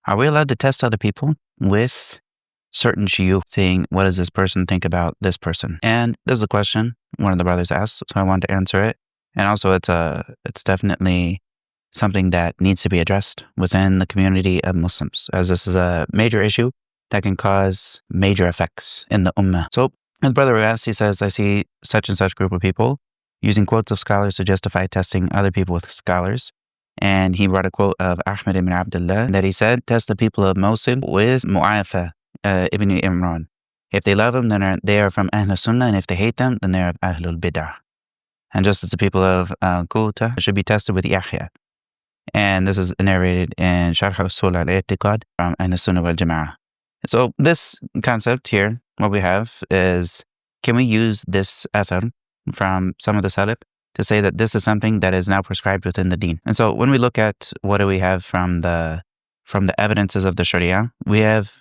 Are we allowed to test other people with certain shuyukh, saying, what does this person think about this person? And there's a question one of the brothers asked, so I wanted to answer it. And also it's definitely something that needs to be addressed within the community of Muslims, as this is a major issue that can cause major effects in the Ummah. So his brother asked, he says, I see such and such group of people using quotes of scholars to justify testing other people with scholars. And he brought a quote of Ahmed ibn Abdullah that he said, test the people of Mosul with Mu'afa ibn Imran. If they love them, then they are from Ahl Sunnah, and if they hate them, then they are Ahlul Bid'ah. And just as the people of Kuta should be tested with Yahya. And this is narrated in Sharh Usul al-I'tiqad from Ahl Sunnah wal Jama'ah. So this concept here, what we have is, can we use this athar from some of the Salaf to say that this is something that is now prescribed within the deen? And so when we look at what do we have from the evidences of the Sharia, we have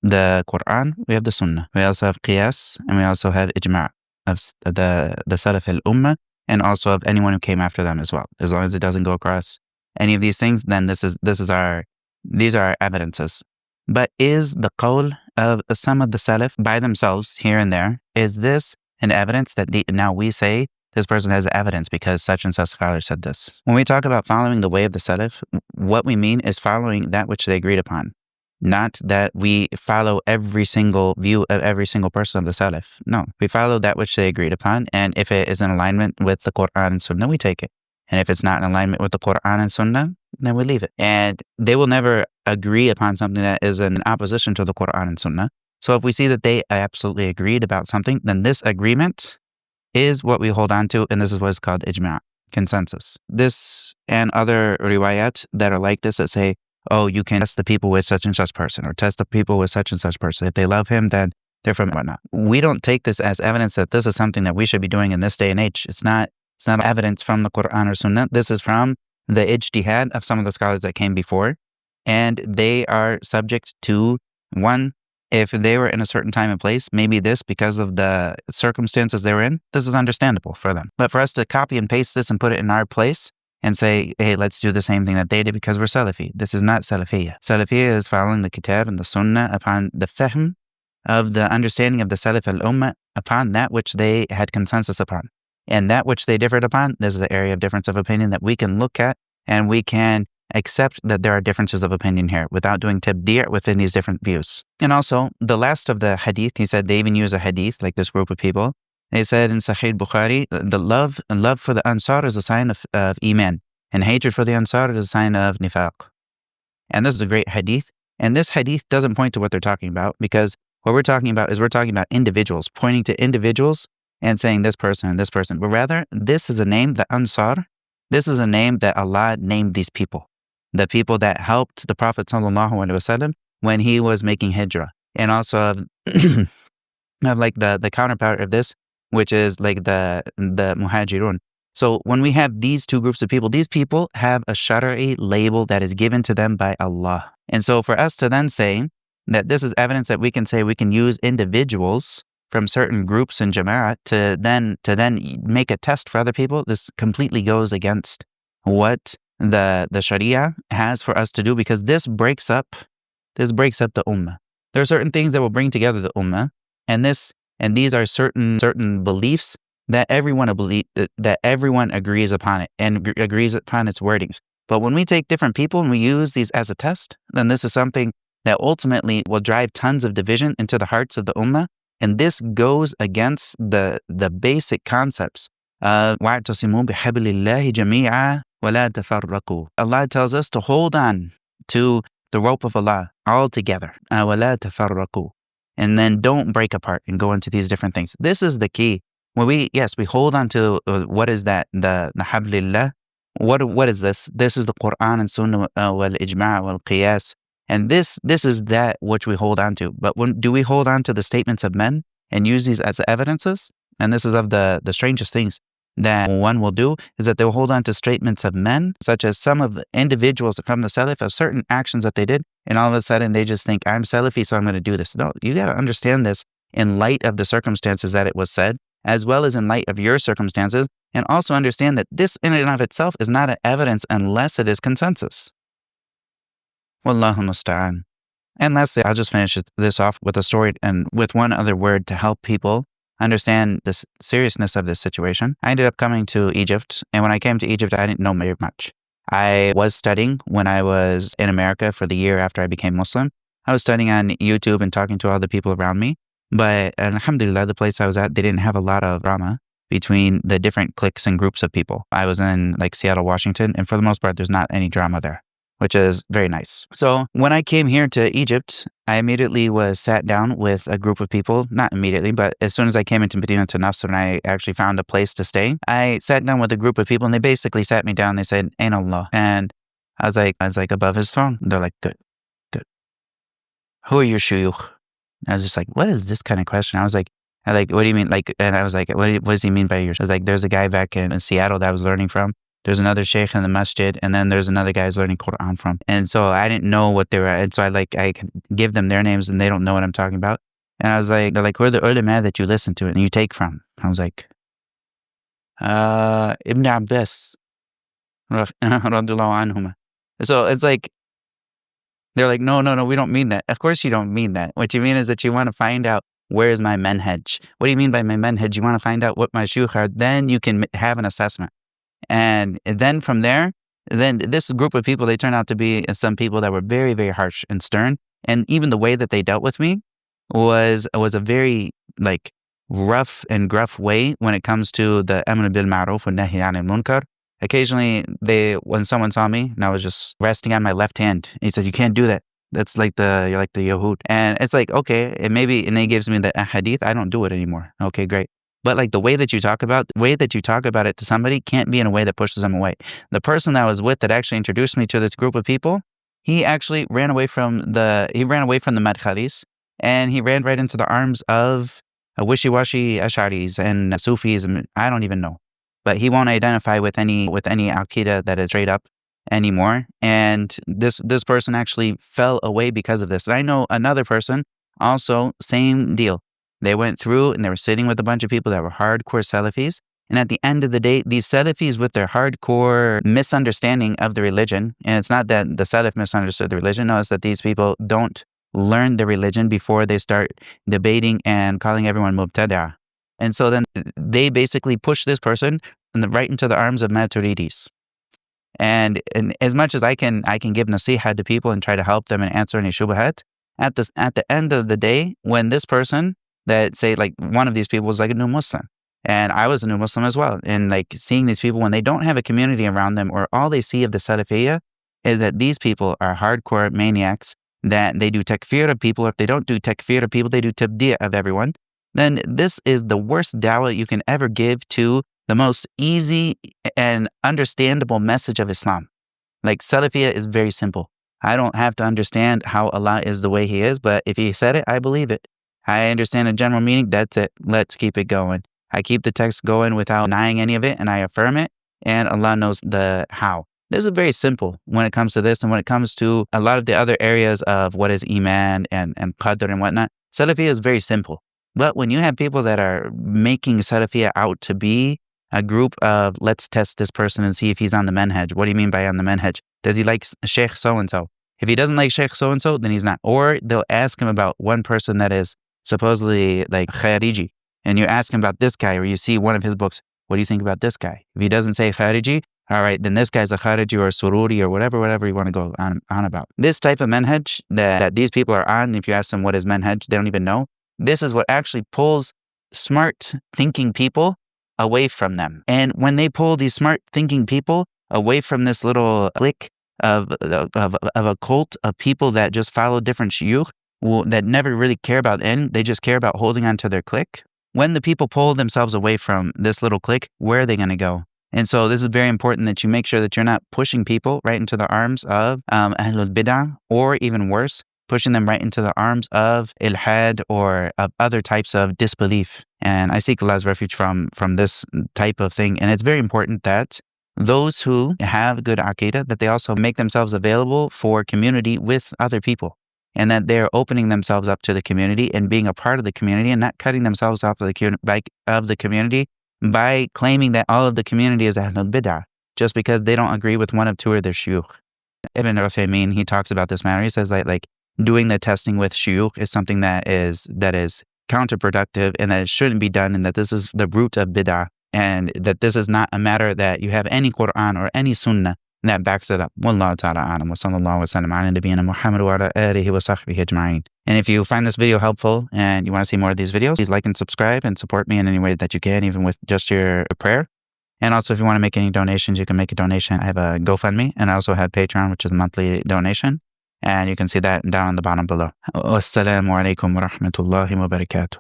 the Quran, we have the Sunnah. We also have Qiyas, and we also have Ijma' of the Salaf al-Ummah, and also of anyone who came after them as well. As long as it doesn't go across any of these things, then these are our evidences. But is the qawl of some of the Salaf by themselves here and there, is this an evidence that now we say this person has evidence because such and such scholar said this? When we talk about following the way of the Salaf, what we mean is following that which they agreed upon. Not that we follow every single view of every single person of the Salaf. No, we follow that which they agreed upon, and if it is in alignment with the Quran and Sunnah, we take it. And if it's not in alignment with the Quran and Sunnah, then we leave it. And they will never agree upon something that is in opposition to the Quran and Sunnah. So if we see that they absolutely agreed about something, then this agreement is what we hold on to, and this is what is called ijma', consensus. This and other riwayat that are like this that say, oh, you can test the people with such and such person, or test the people with such and such person. If they love him, then they're from whatnot. We don't take this as evidence that this is something that we should be doing in this day and age. It's not evidence from the Quran or Sunnah. This is from the ijtihad of some of the scholars that came before. And they are subject to, one, if they were in a certain time and place, maybe this, because of the circumstances they were in, this is understandable for them. But for us to copy and paste this and put it in our place and say, hey, let's do the same thing that they did because we're Salafi. This is not Salafiyyah. Salafiyyah is following the Kitab and the Sunnah upon the fahm of the understanding of the Salaf al-Ummah upon that which they had consensus upon. And that which they differed upon, this is the area of difference of opinion that we can look at, and we can accept that there are differences of opinion here without doing tabdi' within these different views. And also, the last of the hadith, he said they even use a hadith, like this group of people. They said in Sahih Bukhari, the love for the Ansar is a sign of Iman, and hatred for the Ansar is a sign of Nifaq. And this is a great hadith. And this hadith doesn't point to what they're talking about, because what we're talking about is individuals, pointing to individuals and saying this person and this person. But rather, this is a name, the Ansar, this is a name that Allah named these people. The people that helped the Prophet ﷺ when he was making hijrah. And also of like the counterpart of this, which is like the muhajirun. So when we have these two groups of people, these people have a shari'i label that is given to them by Allah. And so for us to then say that this is evidence that we can say we can use individuals from certain groups in Jama'at to then make a test for other people, this completely goes against what the Sharia has for us to do, because this breaks up the Ummah. There are certain things that will bring together the Ummah, and these are certain beliefs that everyone agrees upon it and agrees upon its wordings. But when we take different people and we use these as a test, then this is something that ultimately will drive tons of division into the hearts of the Ummah. And this goes against the basic concepts of وَاعْتَصِمُوا بِحَبْلِ اللَّهِ جَمِيعًا وَلَا تَفَرَّقُوا. Allah tells us to hold on to the rope of Allah all together. وَلَا تَفَرَّقُوا. And then don't break apart and go into these different things. This is the key. When we hold on to what is that? The hablillah. What is this? This is the Quran and Sunnah wal Ijma' wal Qiyas. And this is that which we hold on to. But do we hold on to the statements of men and use these as evidences? And this is of the strangest things that one will do, is that they'll hold on to statements of men, such as some of the individuals from the Salaf of certain actions that they did, and all of a sudden they just think, I'm Salafi, so I'm going to do this. No, you got to understand this in light of the circumstances that it was said, as well as in light of your circumstances, and also understand that this in and of itself is not an evidence unless it is consensus. Wallahu musta'an. And lastly, I'll just finish this off with a story and with one other word to help people understand the seriousness of this situation. I ended up coming to Egypt, and when I came to Egypt, I didn't know very much. I was studying when I was in America for the year after I became Muslim. I was studying on YouTube and talking to all the people around me. But alhamdulillah, the place I was at, they didn't have a lot of drama between the different cliques and groups of people. I was in like Seattle, Washington, and for the most part, there's not any drama there, which is very nice. So when I came here to Egypt, I immediately was sat down with a group of people, not immediately, but as soon as I came into Medina to Nafs and I actually found a place to stay, I sat down with a group of people and they basically sat me down. They said, Ain Allah. And I was like above his throne. They're like, good, good. Who are your shuyukh? I was just like, what is this kind of question? I was like, what do you mean? Like, and I was like, what does he mean by your? I was like, there's a guy back in Seattle that I was learning from. There's another sheikh in the masjid, and then there's another guy I was learning Quran from. And so I didn't know what they were, and so I can give them their names and they don't know what I'm talking about. And I was like, they're like, who are the ulama that you listen to and you take from? I was like, Ibn Abbas, radiallahu anhuma. So it's like, they're like, no, we don't mean that. Of course you don't mean that. What you mean is that you want to find out, where is my manhaj? What do you mean by my manhaj? You want to find out what my shuyukh are, then you can have an assessment. And then from there, then this group of people, they turned out to be some people that were very, very harsh and stern. And even the way that they dealt with me was a very like rough and gruff way when it comes to the amr bil ma'ruf wa nahy anil munkar. Occasionally, when someone saw me and I was just resting on my left hand, he said, "You can't do that. That's like you're like the Yahud." And it's like, okay, and then he gives me the hadith. I don't do it anymore. Okay, great. But like the way that you talk about it to somebody can't be in a way that pushes them away. The person I was with that actually introduced me to this group of people, he actually ran away from the madkhalis, and he ran right into the arms of wishy-washy Ash'aris and Sufis, and I don't even know. But he won't identify with any aqidah that is straight up anymore. And this person actually fell away because of this. And I know another person also, same deal. They went through and they were sitting with a bunch of people that were hardcore Salafis. And at the end of the day, these Salafis with their hardcore misunderstanding of the religion, and it's not that the Salaf misunderstood the religion, no, it's that these people don't learn the religion before they start debating and calling everyone mubtada'. And so then they basically push this person right into the arms of Maturidis. And as much as I can give nasiha to people and try to help them and answer any shubahat, at the end of the day, when this person that say like one of these people was like a new Muslim, and I was a new Muslim as well, and like seeing these people when they don't have a community around them, or all they see of the Salafiyyah is that these people are hardcore maniacs, that they do takfir of people. If they don't do takfir of people, they do tabdi' of everyone. Then this is the worst dawah you can ever give to the most easy and understandable message of Islam. Like Salafiyyah is very simple. I don't have to understand how Allah is the way He is, but if He said it, I believe it. I understand the general meaning, that's it. Let's keep it going. I keep the text going without denying any of it, and I affirm it, and Allah knows the how. This is very simple when it comes to this, and when it comes to a lot of the other areas of what is Iman and Qadr and whatnot. Salafiyyah is very simple. But when you have people that are making Salafiyyah out to be a group of, let's test this person and see if he's on the manhaj. What do you mean by on the manhaj? Does he like Sheikh so-and-so? If he doesn't like Sheikh so-and-so, then he's not. Or they'll ask him about one person that is supposedly like Khariji, and you ask him about this guy, or you see one of his books, what do you think about this guy? If he doesn't say Khariji, all right, then this guy's a Khariji or a Sururi or whatever you want to go on about. This type of manhaj that these people are on, if you ask them what is manhaj, they don't even know. This is what actually pulls smart thinking people away from them. And when they pull these smart thinking people away from this little clique of a cult of people that just follow different shuyukh, that never really care about end, they just care about holding on to their clique. When the people pull themselves away from this little clique, where are they going to go? And so this is very important that you make sure that you're not pushing people right into the arms of Ahlul Bid'ah, or even worse, pushing them right into the arms of ilhad or of other types of disbelief. And I seek Allah's refuge from this type of thing. And it's very important that those who have good aqidah, that they also make themselves available for community with other people, and that they're opening themselves up to the community and being a part of the community, and not cutting themselves off of the community by claiming that all of the community is Ahlul Bid'ah just because they don't agree with one of two of their shuyukh. Ibn Uthaymeen, he talks about this matter. He says that like doing the testing with shuyukh is something that is counterproductive, and that it shouldn't be done, and that this is the root of bid'ah, and that this is not a matter that you have any Quran or any Sunnah that backs it up. Wallahu ta'ala a'lam wa sallallahu wa sallam ala nabiyyina Muhammad wa ala alihi wa sahbihi ajma'in. And if you find this video helpful and you want to see more of these videos, please like and subscribe and support me in any way that you can, even with just your prayer. And also, if you want to make any donations, you can make a donation. I have a GoFundMe, and I also have Patreon, which is a monthly donation. And you can see that down on the bottom below. Wassalamu alaikum wa rahmatullahi wa barakatuh.